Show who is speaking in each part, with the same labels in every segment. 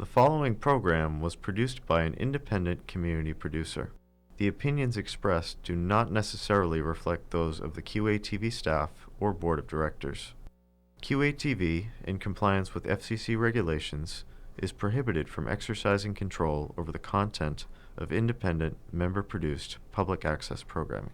Speaker 1: The following program was produced by an independent community producer. The opinions expressed do not necessarily reflect those of the QATV staff or board of directors. QATV, in compliance with FCC regulations, is prohibited from exercising control over the content of independent, member-produced public access programming.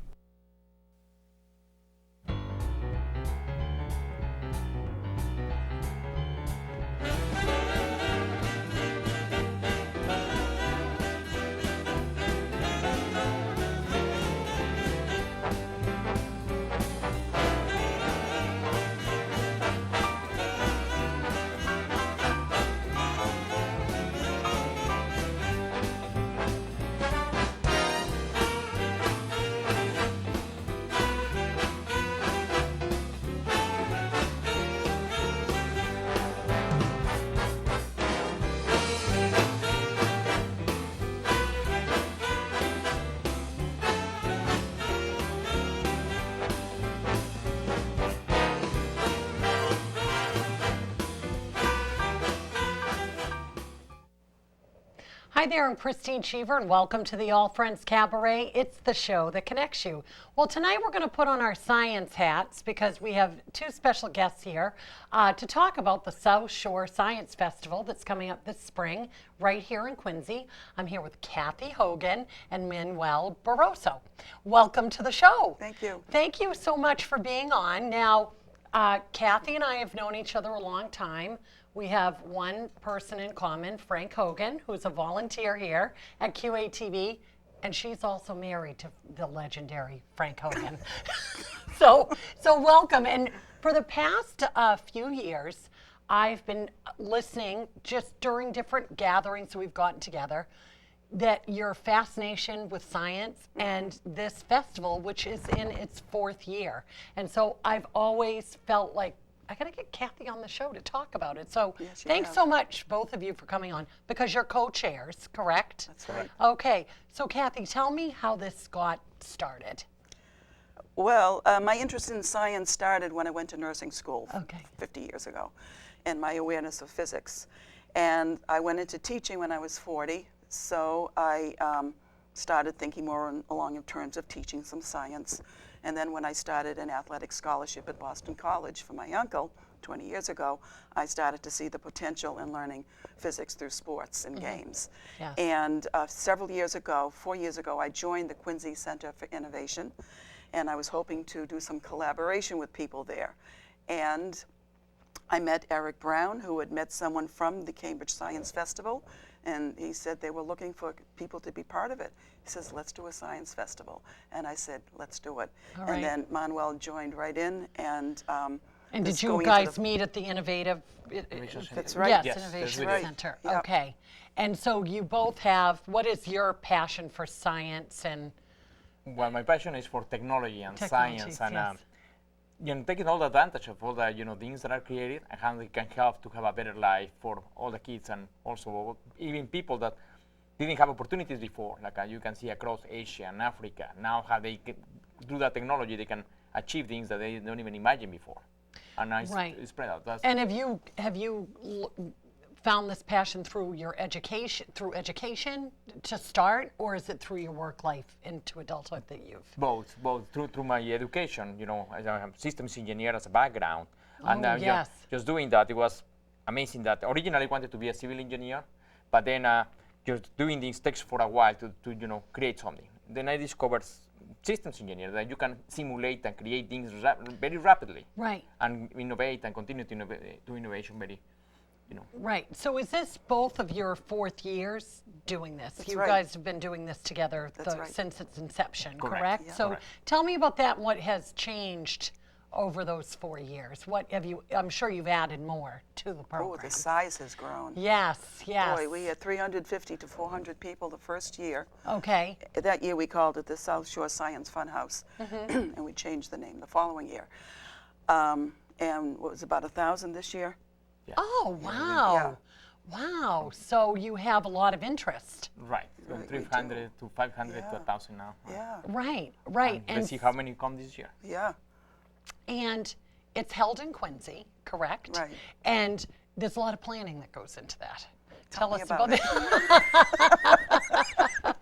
Speaker 2: Hi there, I'm Christine Cheever, and welcome to the All Friends Cabaret. It's the show that connects you. Well, tonight we're going to put on our science hats because we have two special guests here to talk about the South Shore Science Festival that's coming up this spring right here in Quincy. I'm here with Kathy Hogan and Manuel Barroso. Welcome to the show.
Speaker 3: Thank you.
Speaker 2: Thank you so much for being on. Now, Kathy and I have known each other a long time. We have one person in common, Frank Hogan, who's a volunteer here at QATV, and she's also married to the legendary Frank Hogan. So welcome. And for the past few years, I've been listening just during different gatherings we've gotten together that your fascination with science and this festival, which is in its fourth year. And so I've always felt like I got to get Kathy on the show to talk about it. So
Speaker 3: yes,
Speaker 2: thanks so much, both of you, for coming on, because you're co-chairs, correct?
Speaker 3: That's right.
Speaker 2: Okay. So Kathy, tell me how this got started.
Speaker 3: Well, my interest in science started when I went to nursing school 50 years ago, and my awareness of physics. And I went into teaching when I was 40, so I started thinking more along in terms of teaching some science. And then when I started an athletic scholarship at Boston College for my uncle 20 years ago, I started to see the potential in learning physics through sports and games.
Speaker 2: Yes.
Speaker 3: And several years ago, 4 years ago, I joined the Quincy Center for Innovation, and I was hoping to do some collaboration with people there. And I met Eric Brown, who had met someone from the Cambridge Science Festival, and he said they were looking for people to be part of it. He says, let's do a science festival. And I said, let's do it.
Speaker 2: All right.
Speaker 3: And then Manuel joined right in. And
Speaker 2: did you guys meet at the Innovative?
Speaker 3: That's right.
Speaker 2: Yes,
Speaker 3: Yes,
Speaker 2: Innovation
Speaker 3: right.
Speaker 2: Center.
Speaker 3: Yep.
Speaker 2: Okay. And so you both have, what is your passion for science and?
Speaker 4: Well, my passion is for technology and science, and
Speaker 2: yes.
Speaker 4: Taking all the advantage of all the things that are created and how they can help to have a better life for all the kids, and also even people that didn't have opportunities before. Like you can see across Asia and Africa now how they can, through that technology, they can achieve things that they don't even imagine before. And it's spread out.
Speaker 2: And have you found this passion through your education, to start, or is it through your work life into adulthood that you've?
Speaker 4: Both through my education. I am systems engineer as a background, and
Speaker 2: yes.
Speaker 4: Just doing that, it was amazing. That originally I wanted to be a civil engineer, but then just doing these takes for a while to create something. Then I discovered systems engineer, that you can simulate and create things very rapidly,
Speaker 2: right?
Speaker 4: And innovate and continue to do innovation very.
Speaker 2: Right. So is this both of your fourth years doing this?
Speaker 3: That's
Speaker 2: you
Speaker 3: right.
Speaker 2: guys have been doing this together
Speaker 3: right.
Speaker 2: since its inception,
Speaker 4: Correct.
Speaker 3: Yeah.
Speaker 2: So
Speaker 4: Correct.
Speaker 2: tell me about that. What has changed over those 4 years? What have you? I'm sure you've added more to the program.
Speaker 3: Oh, the size has grown.
Speaker 2: Yes.
Speaker 3: Boy, we had 350 to 400 people the first year.
Speaker 2: Okay.
Speaker 3: That year we called it the South Shore Science Funhouse, and we changed the name the following year. And what was about 1,000 this year?
Speaker 4: Yeah.
Speaker 2: Oh, wow.
Speaker 3: Yeah.
Speaker 2: Wow. So you have a lot of interest.
Speaker 4: Right. From
Speaker 3: Right, we
Speaker 4: 300 to 500 to
Speaker 3: Yeah.
Speaker 4: 1,000 now.
Speaker 3: Yeah,
Speaker 2: Right.
Speaker 4: And let's see how many come this year.
Speaker 3: yeah.
Speaker 2: And it's held in Quincy, correct?
Speaker 3: Right.
Speaker 2: And there's a lot of planning that goes into that. Tell us
Speaker 3: about
Speaker 2: about
Speaker 3: it.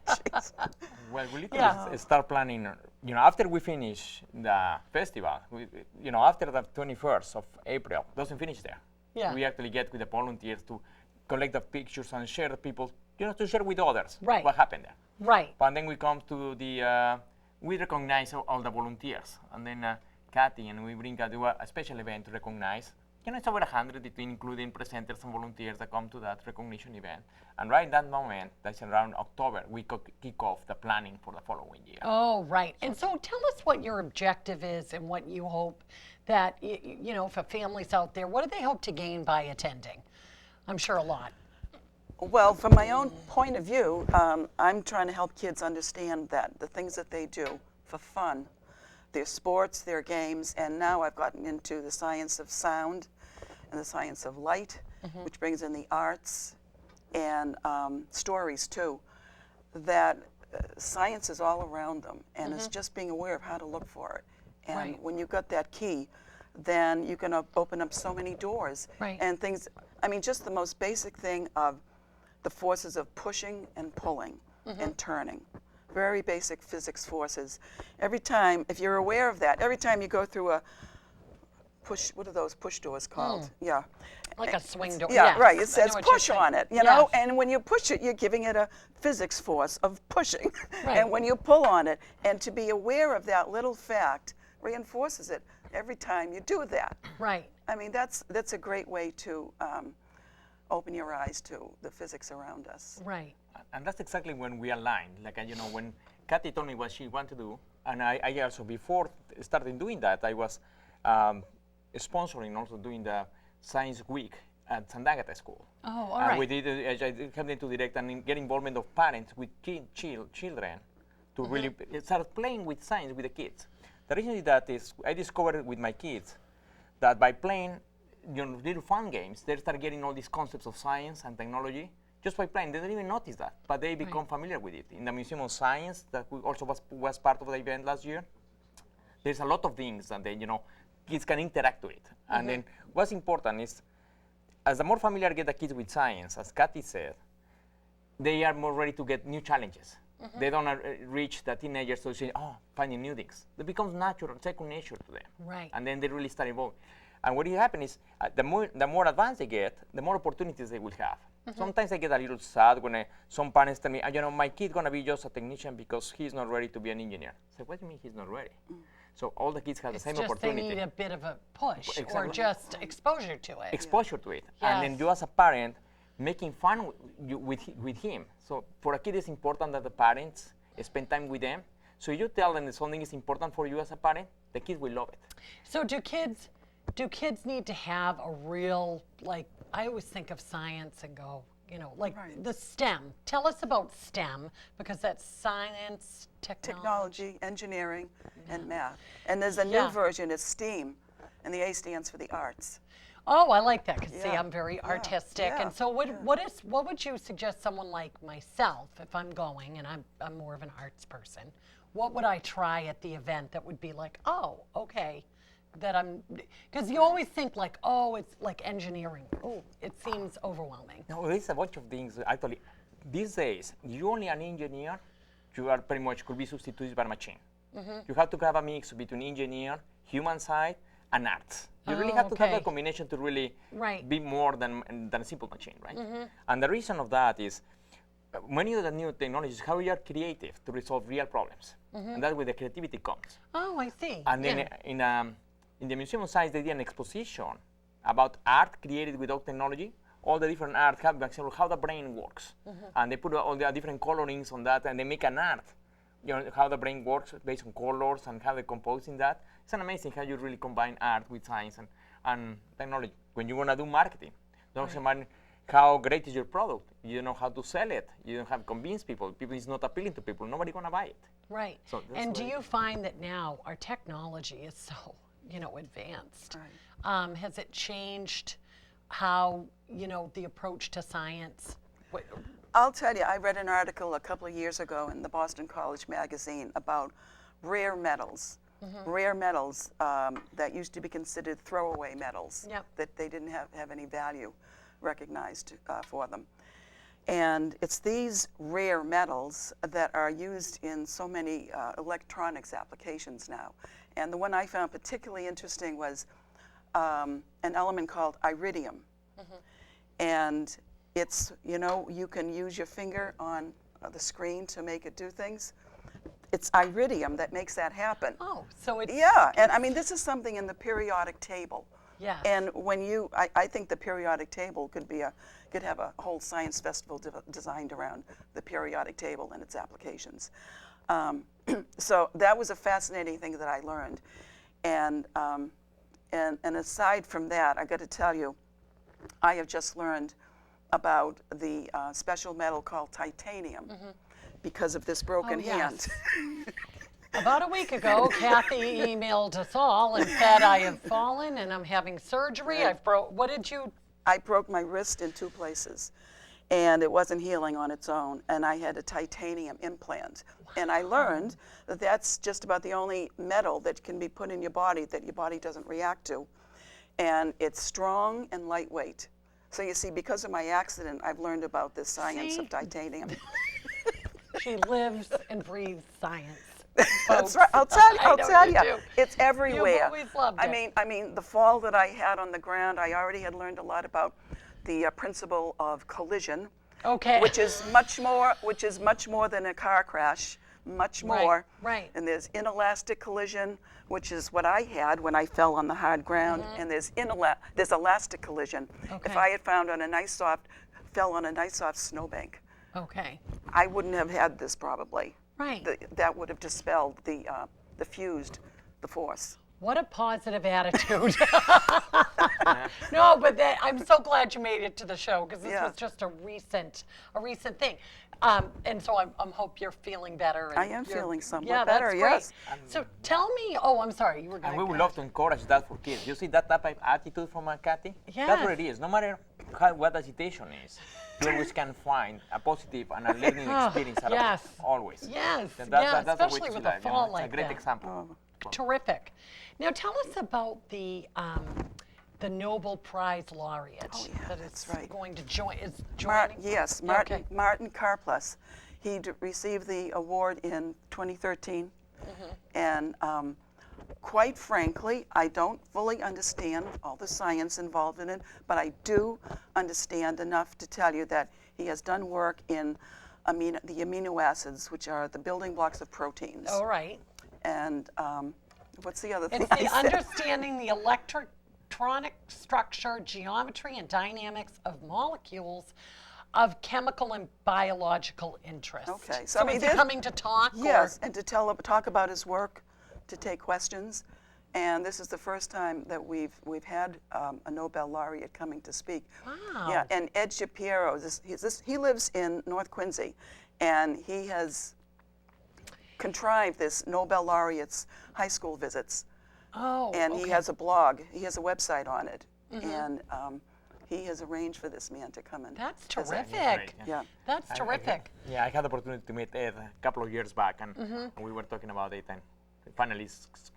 Speaker 3: Jeez.
Speaker 4: Well, we literally start planning, after we finish the festival, after the 21st of April, doesn't finish there.
Speaker 2: Yeah.
Speaker 4: We actually get with the volunteers to collect the pictures and share the people, to share with others
Speaker 2: Right.
Speaker 4: what happened there.
Speaker 2: Right.
Speaker 4: But then we come to we recognize all the volunteers, and then Kathy and we do a special event to recognize. It's over 100 between including presenters and volunteers that come to that recognition event. And right at that moment, that's around October, we kick off the planning for the following year.
Speaker 2: Oh, right. And so tell us what your objective is and what you hope that, if a family's out there, what do they hope to gain by attending? I'm sure a lot.
Speaker 3: Well, from my own point of view, I'm trying to help kids understand that the things that they do for fun, their sports, their games, and now I've gotten into the science of sound and the science of light, which brings in the arts and stories too, that science is all around them, and it's just being aware of how to look for it. And when you've got that key, then you can open up so many doors and things. I mean, just the most basic thing of the forces of pushing and pulling and turning. Very basic physics forces. Every time, if you're aware of that, every time you go through a push, what are those push doors called? Yeah.
Speaker 2: Like a swing door.
Speaker 3: Yeah,
Speaker 2: Yes,
Speaker 3: right.
Speaker 2: I
Speaker 3: It says
Speaker 2: know what you're
Speaker 3: push on
Speaker 2: saying.
Speaker 3: it, know, and when you push it, you're giving it a physics force of pushing.
Speaker 2: Right.
Speaker 3: And when you pull on it, and to be aware of that little fact reinforces it every time you do that.
Speaker 2: Right.
Speaker 3: I mean, that's a great way to open your eyes to the physics around us.
Speaker 2: Right.
Speaker 4: And that's exactly when we aligned. Like, when Kathy told me what she wanted to do, and I also, before starting doing that, I was sponsoring, also doing the Science Week at St. Agatha School.
Speaker 2: Oh, all right.
Speaker 4: We did, I helped to direct and get involvement of parents with children to really start playing with science with the kids. The reason is that I discovered with my kids that by playing little fun games, they start getting all these concepts of science and technology just by playing. They don't even notice that, but they become familiar with it. In the Museum of Science, that also was part of the event last year, there's a lot of things that kids can interact with. And then what's important is, as the more familiar get the kids with science, as Kathy said, they are more ready to get new challenges. They don't reach the teenagers to say, finding new things. It becomes natural, second nature to them.
Speaker 2: Right.
Speaker 4: And then they really start involved. And what will happen is, the more advanced they get, the more opportunities they will have. Sometimes I get a little sad when some parents tell me, my kid's going to be just a technician because he's not ready to be an engineer. I say, what do you mean he's not ready? So all the kids have the same opportunity.
Speaker 2: They need a bit of a push or
Speaker 4: Exactly.
Speaker 2: just exposure to it.
Speaker 4: Exposure to it.
Speaker 2: Yes.
Speaker 4: And then you as a parent, making fun with him. So for a kid, it's important that the parents spend time with them. So you tell them that something is important for you as a parent, the kids will love it.
Speaker 2: So do kids need to have a real, I always think of science and go, the STEM. Tell us about STEM, because that's science,
Speaker 3: Technology, engineering, and math. And there's a new version, it's STEAM, and the A stands for the arts.
Speaker 2: Oh, I like that, because see,
Speaker 3: Yeah.
Speaker 2: I'm very artistic.
Speaker 3: Yeah.
Speaker 2: And so what would you suggest someone like myself, if I'm going, and I'm more of an arts person, what would I try at the event that would be like, oh, okay, because you always think it's like engineering. Oh, it seems overwhelming.
Speaker 4: No, there's a bunch of things. Actually, these days, you only an engineer, you are pretty much could be substituted by a machine. You have to have a mix between engineer, human side, and arts. You really have to have a combination to really be more than a simple machine, right? And the reason of that is, many of the new technologies, how you are creative to resolve real problems. And that's where the creativity comes.
Speaker 2: Oh, I see.
Speaker 4: And then in the Museum of Science, they did an exposition about art created without technology, all the different art, how the brain works. And they put all the different colorings on that, and they make an art, how the brain works based on colors and how they compose in that. It's amazing how you really combine art with science and technology. When you want to do marketing, don't mind how great is your product. You don't know how to sell it. You don't have to convince people. It's not appealing to people. Nobody's going to buy it.
Speaker 2: Right.
Speaker 4: So
Speaker 2: and do you find that now our technology is so, advanced?
Speaker 3: Right.
Speaker 2: Has it changed how, the approach to science?
Speaker 3: I'll tell you, I read an article a couple of years ago in the Boston College magazine about rare metals. Rare metals that used to be considered throwaway metals, that they didn't have any value. recognized for them. And it's these rare metals that are used in so many electronics applications now. And the one I found particularly interesting was an element called iridium. And it's, you know, you can use your finger on the screen to make it do things. It's iridium that makes that happen.
Speaker 2: Oh, so it's...
Speaker 3: Yeah, and I mean, this is something in the periodic table.
Speaker 2: Yes.
Speaker 3: And when you, I think the periodic table could have a whole science festival designed around the periodic table and its applications. So that was a fascinating thing that I learned. And aside from that, I got to tell you, I have just learned about the special metal called titanium because of this broken hand.
Speaker 2: About a week ago, Kathy emailed us all and said, I have fallen and I'm having surgery. What did you?
Speaker 3: I broke my wrist in 2 places, and it wasn't healing on its own, and I had a titanium implant. Wow. And I learned that that's just about the only metal that can be put in your body that your body doesn't react to. And it's strong and lightweight. So you see, because of my accident, I've learned about this science of titanium.
Speaker 2: She lives and breathes science.
Speaker 3: That's right. I'll tell you,
Speaker 2: do.
Speaker 3: it's everywhere.
Speaker 2: You've always loved it.
Speaker 3: I mean, the fall that I had on the ground, I already had learned a lot about the principle of collision, which is much more than a car crash, much more.
Speaker 2: Right.
Speaker 3: And there's inelastic collision, which is what I had when I fell on the hard ground, and there's elastic collision. If I had fell on a nice soft snowbank, I wouldn't have had this probably.
Speaker 2: Right.
Speaker 3: That would have dispelled the force.
Speaker 2: What a positive attitude. No, but I'm so glad you made it to the show because this was just a recent thing. And so I hope you're feeling better. And
Speaker 3: I am feeling somewhat better, yes.
Speaker 2: So tell me, I'm sorry, you were going to.
Speaker 4: And we would love to encourage that for kids. You see that type of attitude from Kathy?
Speaker 2: Yes.
Speaker 4: That's what it is. No matter what the situation is, you always can find a positive and a learning experience out of it. Always.
Speaker 2: Yes,
Speaker 4: that's
Speaker 2: especially with a fall like that.
Speaker 4: It's a great example.
Speaker 2: Terrific. Now tell us about the Nobel Prize laureate that is going to join.
Speaker 3: Martin Karplus. He received the award in 2013, and quite frankly, I don't fully understand all the science involved in it, but I do understand enough to tell you that he has done work in the amino acids, which are the building blocks of proteins.
Speaker 2: All right.
Speaker 3: And what's the other thing?
Speaker 2: It's the understanding the electronic structure, geometry, and dynamics of molecules of chemical and biological interest.
Speaker 3: Okay,
Speaker 2: so is he coming to talk?
Speaker 3: Yes, and to talk about his work, to take questions. And this is the first time that we've had a Nobel laureate coming to speak.
Speaker 2: Wow.
Speaker 3: Yeah, and Ed Shapiro, he lives in North Quincy, and he has contrived this Nobel laureate's high school visits.
Speaker 2: Oh,
Speaker 3: and he has a blog. He has a website on it, and he has arranged for this man to come in.
Speaker 2: That's terrific.
Speaker 4: Great,
Speaker 3: yeah,
Speaker 2: that's terrific.
Speaker 4: I had the opportunity to meet Ed a couple of years back, and we were talking about it, and finally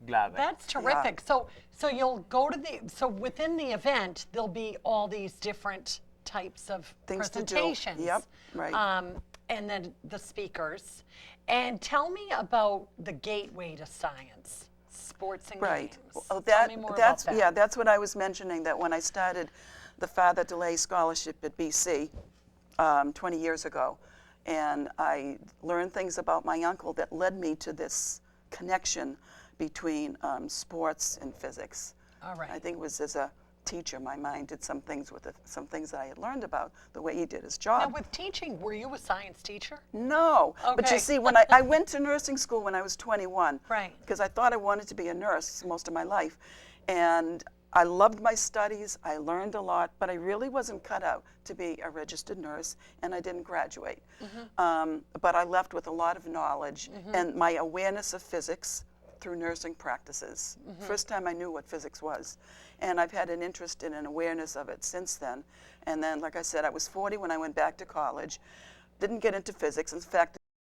Speaker 4: glad.
Speaker 2: That's terrific. Yeah. So you'll go to so within the event there'll be all these different types of
Speaker 3: things
Speaker 2: presentations.
Speaker 3: To do. Yep, right.
Speaker 2: And then the speakers. And tell me about the gateway to science. Sports and games.
Speaker 3: Well,
Speaker 2: Tell me more about that.
Speaker 3: Yeah, that's what I was mentioning, that when I started the Father DeLay Scholarship at BC 20 years ago, and I learned things about my uncle that led me to this connection between sports and physics.
Speaker 2: All right.
Speaker 3: I think it was as a teacher, my mind did some things with some things that I had learned about the way he did his job.
Speaker 2: Now with teaching, were you a science teacher?
Speaker 3: No, but you see, when I went to nursing school when I was 21,
Speaker 2: right?
Speaker 3: Because I thought I wanted to be a nurse most of my life, and I loved my studies. I learned a lot, but I really wasn't cut out to be a registered nurse, and I didn't graduate. But I left with a lot of knowledge and my awareness of physics through nursing practices. First time I knew what physics was. And I've had an interest in an awareness of it since then. And then, like I said, I was 40 when I went back to college. Didn't get into physics. In fact,